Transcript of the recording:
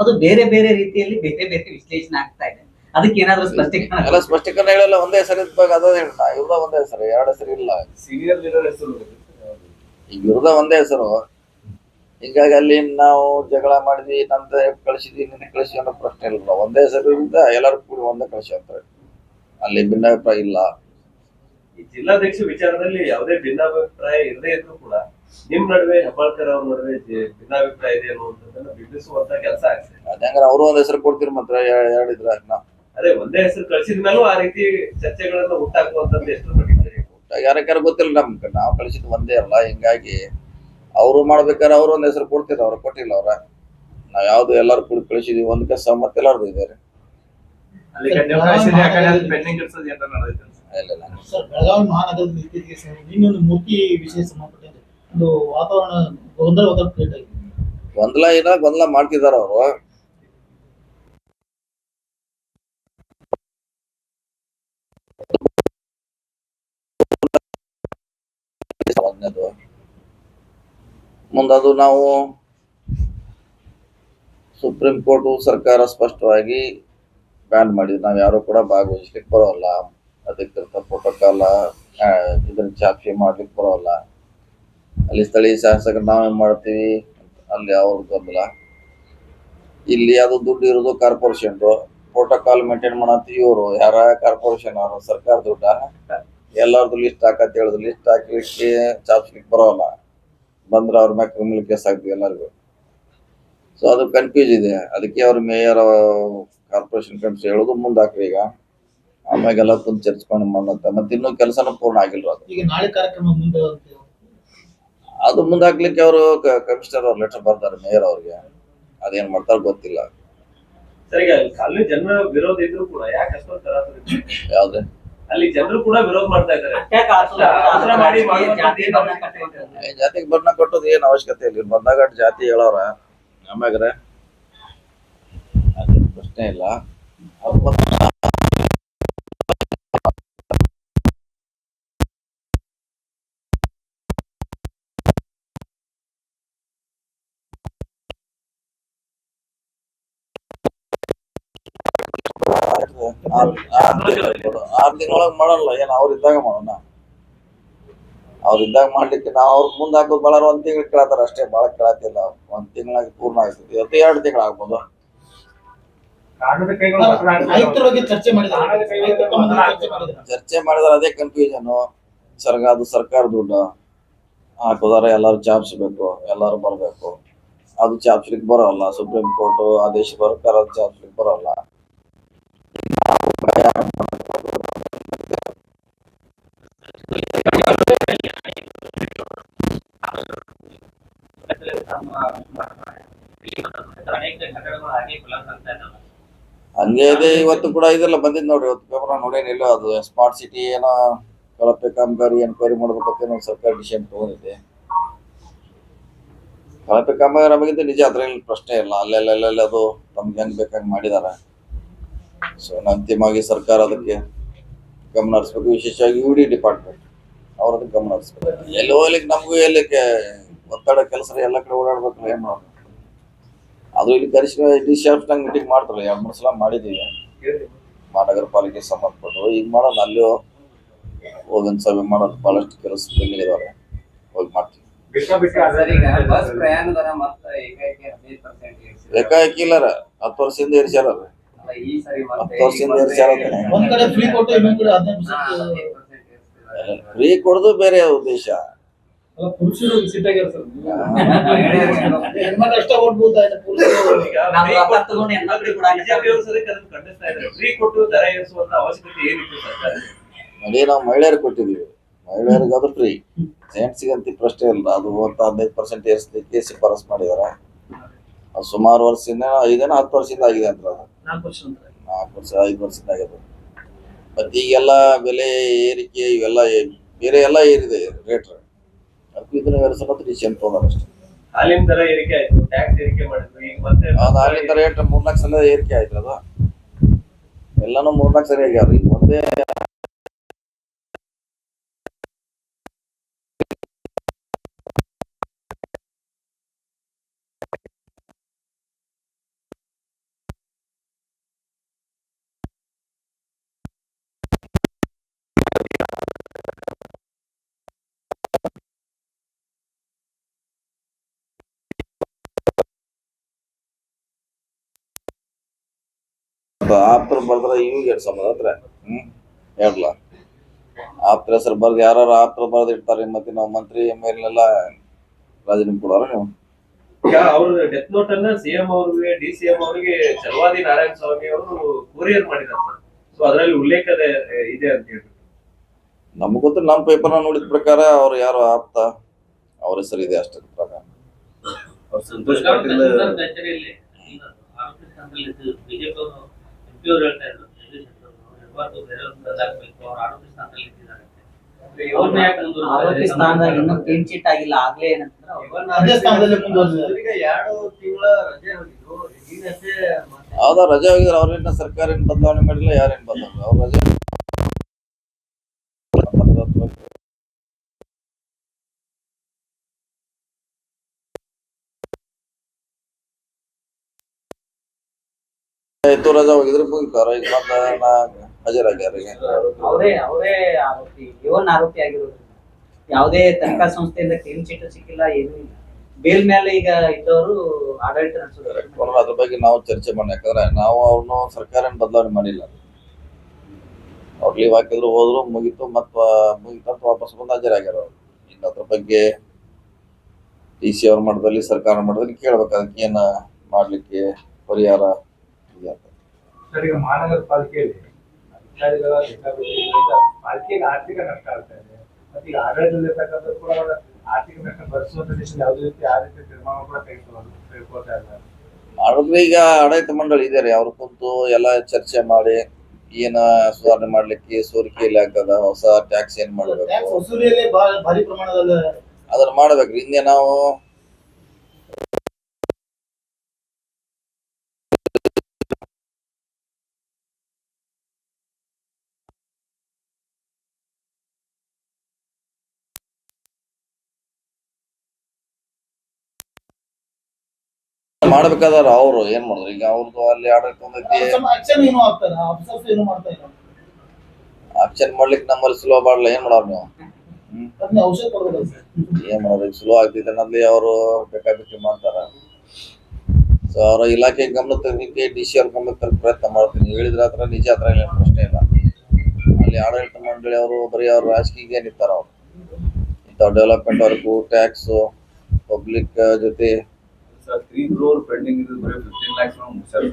ಅದು ಬೇರೆ ಬೇರೆ ರೀತಿಯಲ್ಲಿ ಬೇರೆ ಬೇರೆ ವಿಶ್ಲೇಷಣೆ ಆಗ್ತಾ ಇದೆ. ಅದಕ್ಕೆ ಏನಾದರೂ ಸ್ಪಷ್ಟೀಕರಣ ಎಲ್ಲ ಸ್ಪಷ್ಟೀಕರಣ ಹೇಳಲ್ಲ. ಒಂದೇ ಹೆಸರು ಇದ್ದಾಗ ಅದ ಹೇಳ್ತಾ ಇವ್ರದ ಒಂದೇ ಹೆಸರು, ಎರಡು ಹೆಸರು ಇಲ್ಲ. ಸೀನಿಯರ್ ಲೀಡರ್ ಹೆಸರು ಈಗ ಇವ್ರದ ಒಂದೇ ಹೆಸರು. ಹಿಂಗಾಗಿ ಅಲ್ಲಿ ನಾವು ಜಗಳ ಮಾಡಿದ್ವಿ, ನಂತರ ಕಳಿಸಿದ್ವಿ, ನಿನ್ನೆ ಕಳಿಸಿ ಅನ್ನೋ ಪ್ರಶ್ನೆ ಇಲ್ಲ. ಒಂದೇ ಹೆಸರಿಂದ ಎಲ್ಲರೂ ಕೂಡಿ ಒಂದೇ ಕಳಿಸಿ ಅಂತಾರೆ. ಅಲ್ಲಿ ಭಿನ್ನಾಭಿಪ್ರಾಯ ಇಲ್ಲ. ಈ ಜಿಲ್ಲಾಧ್ಯಕ್ಷ ವಿಚಾರದಲ್ಲಿ ಯಾವುದೇ ಭಿನ್ನಾಭಿಪ್ರಾಯ ಇರದೇ ಇದ್ರು ಕೂಡ ನಿಮ್ ನಡುವೆ ಹೆಬ್ಬಾಳ್ಕರ್ ಅವ್ರ ನಡುವೆ ಭಿನ್ನಾಭಿಪ್ರಾಯ ಇದೆ ಅನ್ನುವಂಥದ್ದನ್ನ ಬಿಡಿಸುವಂತ ಕೆಲಸ ಆಗ್ತದೆ. ಅದಂಗಾರ ಅವರು ಒಂದ್ ಹೆಸರು ಕೊಡ್ತೀರಿ ಮಾತ್ರ ಹೇಳಿದ್ರ ಅದೇ ಒಂದೇ ಹೆಸರು ಕಳಿಸಿದ ಮೇಲೂ ಆ ರೀತಿ ಚರ್ಚೆಗಳನ್ನ ಹುಟ್ಟಾಕುವಂತದ್ದು ಎಷ್ಟು ಮಟ್ಟಿಗೆ ಯಾರ್ಯಾರ ಗೊತ್ತಿಲ್ಲ ನಮ್ಗೆ. ನಾವು ಕಳಿಸಿದ್ ಒಂದೇ ಅಲ್ಲ. ಹಿಂಗಾಗಿ ಅವರು ಮಾಡ್ಬೇಕಾದ್ರೆ ಅವ್ರು ಒಂದ್ ಹೆಸರು ಕೊಡ್ತಿರ, ಅವ್ರ ಕೊಟ್ಟಿಲ್ಲ. ಅವ್ರ ನಾವ್ ಯಾವ್ದು ಎಲ್ಲಾರು ಕೂಡ ಕಳಿಸಿದ್ವಿ, ಒಂದಕ್ಕೆ ಸಹಮತ ಎಲ್ಲಾರ್ದು ಇದಾರೆ. ಬೆಳಗಾವಿ ಮಹಾನಗರದ ಇತ್ತೀಚೆಗೆ ಇನ್ನೊಂದು ಮೂರ್ತಿ ವಿಷಯ ಸಂಬಂಧಪಟ್ಟಂತೆ ಒಂದು ವಾತಾವರಣ ಗೊಂದಲ ಕ್ರಿಯೇಟ್ ಆಗಿದೆ. ಗೊಂದಲ ಮಾಡ್ತಿದಾರ ಅವರು. ಮುಂದದು ನಾವು ಸುಪ್ರೀಂ ಕೋರ್ಟ್ ಸರ್ಕಾರ ಸ್ಪಷ್ಟವಾಗಿ ಬ್ಯಾನ್ ಮಾಡಿದ್ವಿ. ನಾವ್ ಯಾರು ಕೂಡ ಭಾಗವಹಿಸ್ಲಿಕ್ಕೆ ಬರೋಲ್ಲ, ಅಧಿಕೃತ ಪ್ರೋಟೋಕಾಲ ಇದನ್ನ ಚಾಪಿ ಮಾಡ್ಲಿಕ್ಕೆ ಬರೋಲ್ಲ. ಅಲ್ಲಿ ಸ್ಥಳೀಯ ಶಾಸಕರು ನಾವೇನ್ ಮಾಡ್ತೀವಿ, ಅಲ್ಲಿ ಅವ್ರ ಗೊಂದಲ. ಇಲ್ಲಿ ಅದು ದುಡ್ಡು ಇರೋದು ಕಾರ್ಪೊರೇಷನ್, ಪ್ರೋಟೋಕಾಲ್ ಮೇಂಟೈನ್ ಮಾಡತ್ತೀವಿ. ಇವರು ಯಾರ ಕಾರ್ಪೊರೇಷನ್ ಅವರು ಸರ್ಕಾರ ದುಡ್ಡ ಎಲ್ಲಾರ್ದು ಲಿಸ್ಟ್ ಹಾಕತ್ ಹೇಳುದು. ಲಿಸ್ಟ್ ಹಾಕ್ಲಿಕ್ಕೆ ಚಾಪಿಸ್ಲಿಕ್ಕೆ ಬರೋಲ್ಲ. ಬಂದ್ರೆ ಅವ್ರ ಮ್ಯಾಗ ಕ್ರಿಮಿನಲ್ ಕೇಸ್ ಆಗ್ತೀವಿ ಎಲ್ಲರಿಗೂ. ಸೊ ಅದು ಕನ್ಫ್ಯೂಸ್ ಇದೆ. ಅದಕ್ಕೆ ಅವ್ರ ಮೇಯರ್ ಕಾರ್ಪೊರೇಷನ್ ಕನ್ಸ್ ಹೇಳೋದು ಮುಂದಾಕ್ರಿ ಈಗ, ಆಮ್ಯಾಗೆಲ್ಲ ಕುಂತ ಚರ್ಚ್ಕೊಂಡು ಮಾಡಂತ. ಮತ್ತೆ ಇನ್ನೂ ಕೆಲಸನೂ ಪೂರ್ಣ ಆಗಿಲ್ವ. ಅದು ಈಗ ನಾಳೆ ಕಾರ್ಯಕ್ರಮ ಅದು ಮುಂದಾಕ್ಲಿಕ್ಕೆ ಅವರು ಕಮಿಷನರ್ ಅವ್ರ ಲೆಟರ್ ಬರ್ತಾರೆ ಮೇಯರ್ ಅವ್ರಿಗೆ. ಅದೇನ್ ಮಾಡ್ತಾರ ಗೊತ್ತಿಲ್ಲ. ಸರಿ, ಅಲ್ಲಿ ಜನರ ವಿರೋಧ ಇದ್ರು ಕೂಡ ಯಾಕೆ ಅಷ್ಟೊಂದು ತರಾತುರಿ? ಯಾವ್ದೇ ಅಲ್ಲಿ ಜನರು ಕೂಡ ವಿರೋಧ ಮಾಡ್ತಾ ಇದ್ದಾರೆ. ಜಾತಿಗೆ ಬಣ್ಣ ಕೊಟ್ಟೋದು ಏನ್ ಅವಶ್ಯಕತೆ ಇಲ್ಲ. ಬಂದಾಗ ಜಾತಿ ಹೇಳೋರ ಆಮ್ಯಾಗ್ರೆ ಅದೇ ಪ್ರಶ್ನೆ ಇಲ್ಲ. ಆರ್ ತಿಂಗಳೊಳಗೆ ಮಾಡಲ್ಲ. ಏನ್ ಅವ್ರ ಇದ್ದಾಗ ಮಾಡೋಣ. ಅವ್ರ ಇದ್ದಾಗ ಮಾಡ್ಲಿಕ್ಕೆ ನಾವು ಅವ್ರ ಮುಂದೆ ಹಾಕೋದು ಬಹಳ ಒಂದ್ ತಿಂಗಳು ಕೇಳತ್ತಾರ ಅಷ್ಟೇ, ಬಹಳ ಕೇಳತ್ತಿಲ್ಲ. ಒಂದ್ ತಿಂಗಳಾಗಿ ಪೂರ್ಣ ಆಗ್ತದೆ. ಇವತ್ತು 2 ತಿಂಗಳು ಆಗ್ಬೋದು. ಚರ್ಚೆ ಮಾಡಿದ್ರೆ ಅದೇ ಕನ್ಫ್ಯೂಷನ್. ಅದು ಸರ್ಕಾರ ದುಡ್ಡು ಹಾಕೋದಾರ, ಎಲ್ಲಾರು ಚಾಪಿಸ್ಬೇಕು, ಎಲ್ಲಾರು ಬರ್ಬೇಕು. ಅದು ಚಾಪಿಸ್ಲಿಕ್ಕೆ ಬರೋಲ್ಲ. ಸುಪ್ರೀಂ ಕೋರ್ಟ್ ಆದೇಶ ಬರ್ಕಾರ ಅದು ಚಾಪಿಸ್ಲಿಕ್ಕೆ ಬರೋಲ್ಲ. ಹಂಗೆ ಇದೆ. ಇವತ್ತು ಕೂಡ ಇದೆಲ್ಲ ಬಂದಿದ್ ನೋಡ್ರಿ. ಇವತ್ತು ಪೇಪರ್ ನೋಡೇನಿಲ್ಲ. ಅದು ಸ್ಮಾರ್ಟ್ ಸಿಟಿ ಏನೋ ಕಳಪೆ ಕಾಮಗಾರಿ ಎನ್ಕ್ವೈರಿ ಮಾಡ್ಬೇಕಂತ ಸರ್ಕಾರ ಡಿಸಿಷನ್ ತಗೊಂಡಿದೆ. ಕಳಪೆ ಕಾಮಗಾರಿ ಬಗ್ಗೆ ನಿಜ, ಅದ್ರಲ್ಲಿ ಪ್ರಶ್ನೆ ಇಲ್ಲ. ಅಲ್ಲೆಲ್ಲ ಅದು ತಮ್ಗೆ ಹೆಂಗ್ ಬೇಕಂಗ್ ಮಾಡಿದಾರೆ. ಸೊ ಅಂತಿಮವಾಗಿ ಸರ್ಕಾರ ಅದಕ್ಕೆ ಗಮನ ಹರಿಸ್ಬೇಕು. ವಿಶೇಷವಾಗಿ ಯುಡಿ ಡಿಪಾರ್ಟ್ಮೆಂಟ್ ಅವ್ರ ಅದಕ್ಕೆ ಗಮನ ಹರಿಸ್ಬೇಕು. ಎಲ್ಲಿ ಹೋಗ್ಲಿಕ್ಕೆ ನಮಗೂ ಎಲ್ಲಿಕ್ಕೆ ಒತ್ತಡ ಕೆಲಸ ಎಲ್ಲ ಕಡೆ ಓಡಾಡ್ಬೇಕಲ್ಲ, ಏನ್ ಮಾಡೋದು. ಅದು ಇಲ್ಲಿ ಡಿಶಾಫ್ಟಂಗ್ ಮೀಟಿಂಗ್ ಮಾಡ್ತಾರಲ್ಲ, 2-3 ಸಲ ಮಾಡಿದೀವಿ ಮಹಾನಗರ ಪಾಲಿಕೆ ಸಂಬಂಧಪಟ್ಟು. ಈಗ ಮಾಡೋದು ಅಲ್ಲಿ ಹೋಗನ್ ಸಭೆ ಮಾಡೋದು. ಬಹಳಷ್ಟು ಕೆಲಸ ಇದಾವೆ, ಹೋಗಿ ಮಾಡ್ತೀವಿ. ಏಕಾಏಕಿ ಇಲ್ಲಾರ 10 ವರ್ಷದಿಂದ ಏರ್ಸ್ಯಾರ. 10 ವರ್ಷದಿಂದ ಏರ್ಸ್ಯಾರ. ಫ್ರೀ ಕೊಡೋದು ಬೇರೆ ಉದ್ದೇಶ. ನೋಡಿ, ನಾವು ಮಹಿಳೆಯರಿಗೆ ಕೊಟ್ಟಿದೀವಿ. ಮಹಿಳೆಯರಿಗೆ ಅದು ಫ್ರೀ. ಜೆಂಟ್ಸ್ಗಂತ ಪ್ರಶ್ನೆ ಇಲ್ಲ. ಅದು 15% ಏರಿಸಲಿಕ್ಕೆ ಶಿಫಾರಸ್ ಮಾಡಿದಾರೆ. ಅದು ಸುಮಾರು ವರ್ಷದಿಂದ 10 ವರ್ಷದಿಂದ ಆಗಿದೆ ಅಂತ. 4 ವರ್ಷ 5 ವರ್ಷದಿಂದ ಆಗಿದೆ. ಮತ್ತೆ ಈಗೆಲ್ಲ ಬೆಲೆ ಏರಿಕೆ ಇವೆಲ್ಲ ಬೇರೆ ಎಲ್ಲ ಏರಿದೆ ರೇಟ್. ಅದಕ್ಕೆ ಇದನ್ನ ವ್ಯವಸ್ಥೆ ಡಿಸಿಷನ್ ತಗೊಂಡಾರ ಅಷ್ಟೇ. ಹಾಲಿನ ದರ ಏರಿಕೆ ಆಯ್ತು, ಟ್ಯಾಕ್ಸ್ ಏರಿಕೆ ಮಾಡಿದ್ರು. ಈಗ ಮತ್ತೆ ಹಾಲಿನ ದರ 3-4 ಸಲ ಏರಿಕೆ ಆಯ್ತು. ಅದು ಎಲ್ಲಾನು 3-4 ಸರಿ ಆಗ್ಯಾವ. ಈಗ ಒಂದೇ ಇವಿಗೆ ಏನು ಸಂಬಂಧ ಅಂದ್ರೆ ಹೇಳಲ್ಲ. ಆಪ್ತರ ಹೆಸರು ಬರ್ದು ಯಾರು ಆಪ್ತರ ಬರ್ದು ಇಡ್ತಾರೆ, ಮತ್ತೆ ನಾವು ಮಂತ್ರಿ ಮೇಲೆಲ್ಲ ರಾಜೀನಾಮೆ ಕೊಡೋರ ನೀವು? ಈಗ ಅವ್ರ ಡೆತ್ ನೋಟ್ ಅನ್ನ ಸಿಎಂ ಅವ್ರಿಗೆ DCM ಅವರಿಗೆ ಚಲವಾದಿ ನಾರಾಯಣ ಸ್ವಾಮಿ ಅವರು ಕೊರಿಯರ್ ಮಾಡಿದ್ದಾರೆ ಸರ್. ಸೊ ಅದರಲ್ಲಿ ಉಲ್ಲೇಖ ಇದೆ ಅಂತ ಹೇಳಿ ನಮ್ಗೆ ಗೊತ್ತು, ನಮ್ಮ ಪೇಪರ್ನ ನೋಡಿದ ಪ್ರಕಾರ ಅವ್ರು ಯಾರು ಆಪ್ತ ಅವ್ರ ಹೆಸರು ಇದೆ ಅಷ್ಟೇ ಪ್ರಕಾರ. ಅವ್ರು ಸಂತೋಷ್ ಪಾಟೀಲ್ ಕಚೇರಿಯಲ್ಲಿ ಆರೋಪಿ ಸ್ಥಾನದಲ್ಲಿ ಬಿಜೆಪಿ ಅವರು MP ಅವರು ಹೇಳ್ತಾ ಇದ್ರು, ಯಾವಾಗಲೂ ಬೇರೆ ಬದಲಾಗಬೇಕು, ಅವ್ರು ಆರೋಪಿ ಸ್ಥಾನದಲ್ಲಿ ಇಟ್ಟಿದ್ದಾರೆ. ಅವ್ರನ್ನ ಯಾಕೆ ಮುಂದೂಡ್ತಾರೆ? ಆರೋಪಿ ಸ್ಥಾನದಾಗ ಇನ್ನೂ ಕ್ಲೀನ್ ಚಿಟ್ ಆಗಿಲ್ಲ, ಆಗ್ಲೇ ಏನಂತಂದ್ರೆ ಅದೇ ಸ್ಥಾನದಲ್ಲಿ ಮುಂದುವರೆದಿದ್ದಾರೆ. ಈಗ 2 ತಿಂಗಳ ರಜೆ ಹೋಗಿದ್ರು, ಈಗಷ್ಟೇ ಹೌದಾ ರಜೆ ಹೋಗಿದ್ರೆ ಅವ್ರೇನ ಸರ್ಕಾರ ಏನ್ ಬದಲಾವಣೆ ಮಾಡಿಲ್ಲ, ಯಾರೇನ್ ಬದಲಾವಣೆ ಅವ್ರ ರಜೆ ಆಯ್ತು, ರಜಾ ಹೋಗಿದ್ರೆ ಮುಗಿತಾರ. ಈಗ ಮತ್ತೆ ಹಾಜರಾಗ್ಯಾರ. ಅವರೇ ಆರೋಪಿ, ಇವನ್ ಆರೋಪಿ ಆಗಿರೋದ್ರಿಂದ ಯಾವುದೇ ತನಿಖಾ ಸಂಸ್ಥೆಯಿಂದ ಕ್ಲೀನ್ ಚಿಟ್ ಸಿಕ್ಕಿಲ್ಲ, ಏನೂ ಇಲ್ಲ. ಬೇಲ್ ಮೇಲೆ ಈಗ ಇದ್ದವರು ಆಡಳಿತ ನಡೆಸೋದು. ಅದ್ರ ಬಗ್ಗೆ ನಾವು ಚರ್ಚೆ ಮಾಡಿ, ಯಾಕಂದ್ರೆ ನಾವು ಅವ್ರನ್ನು ಸರ್ಕಾರ ಏನ್ ಬದಲಾವಣೆ ಮಾಡಿಲ್ಲ. ಅವ್ರು ಲೀವ್ ಹಾಕಿದ್ರು, ಹೋದ್ರು, ಮುಗೀತು, ಮುಗಿತಂತ ವಾಪಸ್ ಬಂದು ಹಾಜರಾಗ್ಯಾರ ಅವ್ರು. ಇನ್ನು ಅದ್ರ ಬಗ್ಗೆ DC ಅವ್ರ ಮಟ್ಟದಲ್ಲಿ ಸರ್ಕಾರ ಮಟ್ಟದಲ್ಲಿ ಕೇಳ್ಬೇಕು, ಅದಕ್ಕೆ ಏನ ಮಾಡ್ಲಿಕ್ಕೆ ಪರಿಹಾರ ಇದೆ ಅಂತ. ಸರ್, ಈಗ ಮಹಾನಗರ ಪಾಲಿಕೆಯಲ್ಲಿ ಅಧಿಕಾರಿಗಳ ಬೇಕಾಬಿಟ್ಟಿಯಿಂದ ಪಾಲಿಕೆಗೆ ಆರ್ಥಿಕ ನಷ್ಟ ಆಗ್ತಾ ಇದೆ. ಮತ್ತೆ ಈಗ ಆಡಳಿತದಲ್ಲಿರ್ತಕ್ಕಂಥ ಕೂಡ ಆರ್ಥಿಕ ನಷ್ಟ ಭರಿಸುವಂತ ದಿಶೆಯಲ್ಲಿ ಯಾವುದೇ ರೀತಿ ಆ ರೀತಿ ತೀರ್ಮಾನ ಕೂಡ ತೆಗೆದುಕೊಳ್ತಾ ಇದ್ದಾರೆ. ಮಾಡಿದ್ರೆ ಈಗ ಆಡಳಿತ ಮಂಡಳಿ ಇದಾರೆ, ಅವ್ರು ಕುಂತು ಎಲ್ಲ ಚರ್ಚೆ ಮಾಡಿ ಏನ ಸುಧಾರಣೆ ಮಾಡ್ಲಿಕ್ಕೆ, ಸೋರಿಕೆ ಎಲ್ಲಿ ಆಗ್ತದ, ಹೊಸ ಟ್ಯಾಕ್ಸ್ ಏನ್ ಮಾಡ್ಬೇಕು, ಟ್ಯಾಕ್ಸ್ ವಸೂಲಿಯಲ್ಲಿ ಭಾರಿ ಪ್ರಮಾಣದಲ್ಲಿ ಅದನ್ನ ಮಾಡ್ಬೇಕ್ರಿ. ಹಿಂದೆ ನಾವು ಮಾಡ್ಬೇಕಾದ್ರ ಅವ್ರು ಏನ್ ಮಾಡಿದ್ರು, ಈಗ ಅವ್ರದ್ದು ಅಲ್ಲಿ ಆಡಳಿತ ಆಕ್ಷನ್ ಏನು ಆಗ್ತಾರೆ, ಆಫೀಸರ್ಸ್ ಏನು ಮಾಡ್ತಾ ಇಲ್ಲ. ಆಕ್ಷನ್ ಮಾಡ್ಲಿಕ್ಕೆ ನಮ್ಮಲ್ಲಿ ಸುಲಭ ಮಾಡಲ್ಲ, ಏನ್ ಮಾಡೋರು ನೀವು? ಅದನ್ನ ಔಷಧ ಕೊಡೋದು ಸರ್. ಏನ್ ಮಾಡೋದು, ಸುಲಭ ಆಗ್ತಿದೆ ಅನ್ನೋದ್ಲಿ ಅವರು ಬೇಕಾಬಿಟ್ಟಿ ಮಾಡ್ತಾರ. ಸೊ ಅವರ ಇಲಾಖೆ ಗಮನ ತರಲಿಕ್ಕೆ DC ಅವ್ರ ಗಮನ ತರಕ್ಕೆ ಪ್ರಯತ್ನ ಮಾಡ್ತೀನಿ. ಹೇಳಿದ್ರೆ ಹತ್ರ ನಿಜ ಹತ್ರ ಏನು ಪ್ರಶ್ನೆ ಇಲ್ಲ. ಅಲ್ಲಿ ಆಡಳಿತ ಮಂಡಳಿ ಅವರು ಬರೀ ಅವ್ರ ರಾಜಕೀಯ ನಿಂತಾರ. ಅವ್ರು ಇಂಥ ಡೆವಲಪ್ಮೆಂಟ್ ವರ್ಗು, ಟ್ಯಾಕ್ಸ್, ಪಬ್ಲಿಕ್ ಜೊತೆ 3 crore ಪೆಂಡಿಂಗ್ ಇದ್ದು ಬರೀ 15 lakhs ಮುಗಿಸ್ತಾರೆ.